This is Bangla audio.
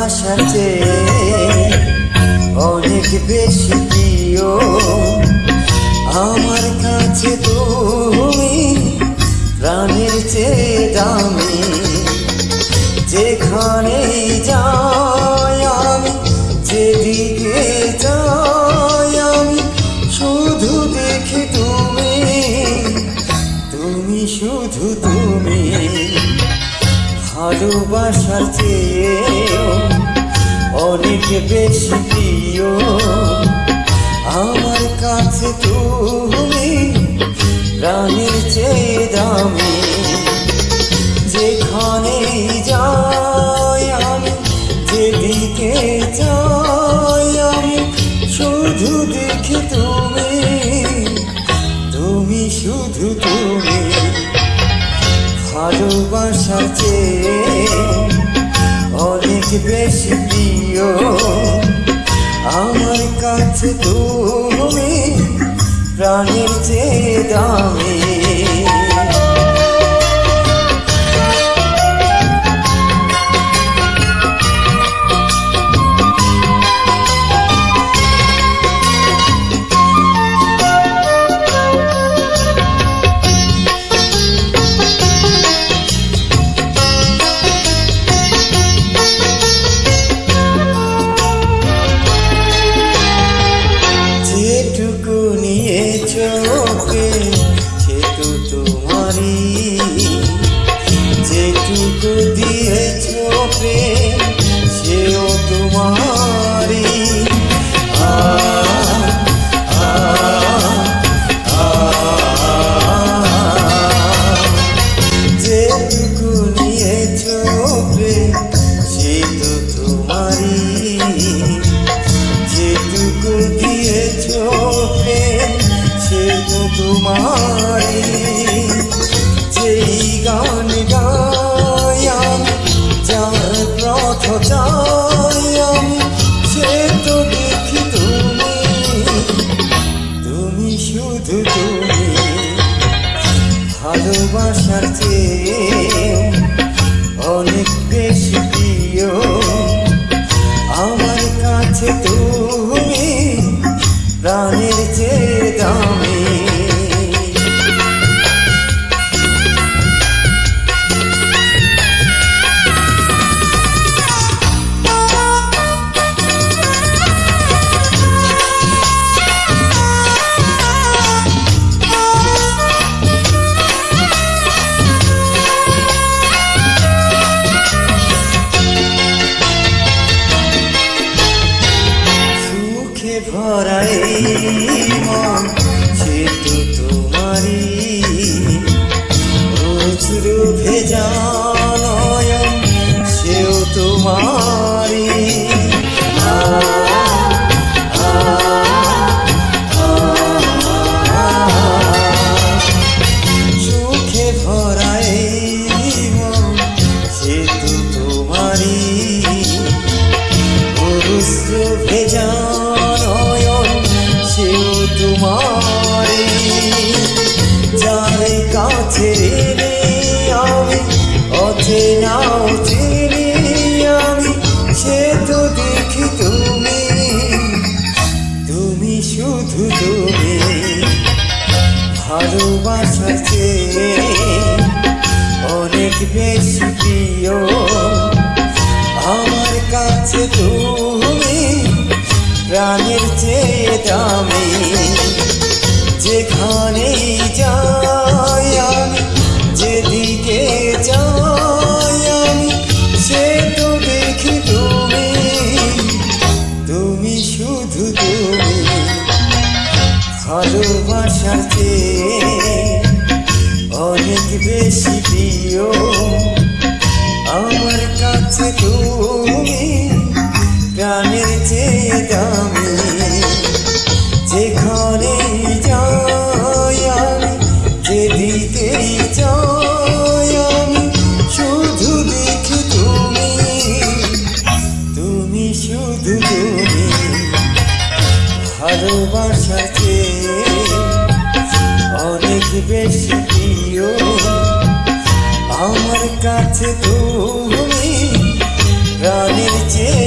ভালোবাসার চেয়ে অনেক বেশি প্রিয় আমার কাছে তুমি, প্রাণের চেয়ে দামি। যেখানেই যাই আমি, যেদিকে যাই আমি, শুধু দেখি তুমি, তুমি শুধু তুমি। ভালোবাসার চেয়ে অনেক বেশি প্রিয় আমার কাছে তুমি, প্রাণের চেয়ে দামি। যেখানেই যাই আমি, যেদিকে যাই আমি, শুধু দেখি তুমি, তুমি শুধু তুমি। ভালোবাসার চেয়ে অনেক বেশি প্রিয় আমার কাছে তুমি, প্রাণের চেয়ে দামি। যেটুকু দিয়েছ প্রেম, সেও তোমারি। যেটুকু নিয়েছ প্রেম, সে তো তোমারি। যেটুকু দিয়েছ প্রেম, সে তো তোমারি। যেই গান গাই আমি, যার পথ চাই আমি, সে তো দেখি তুমি, তুমি শুধু তুমি। ভালোবাসার চেয়ে অনেক বেশি প্রিয় আমার কাছে তুমি, প্রাণের চেয়ে দামি। ভরাই মন, সে তো তোমারি। অশ্রু ভেজা নয়ন, সেও তোমারি। সুখে ভরাই মন, সে তো তোমারি। অশ্রু ভেজা তোমারি। যার কাছে রে আমি, অচেনাও চিনি আমি, সে তো দেখি তুমি, তুমি শুধু তুমি। ভালোবাসার চেয়ে অনেক বেশি প্রিয় আমার কাছে তুমি, প্রাণের চেয়ে দামি। যেখানেই যাই আমি, যেদিকে যাই আমি, সে তো দেখি তুমি, তুমি শুধু তুমি। ভালোবাসার চেয়ে অনেক বেশি প্রিয় আমার কাছে তুমি, প্রাণের চেয়ে দামি। যেখানেই যাই আমি, যেদিকেই যাই আমি, শুধু দেখি তুমি, তুমি শুধু তুমি। ভালোবাসার চেয়ে অনেক বেশি প্রিয় আমার কাছে তুমি, প্রাণ প্রাণের চেয়ে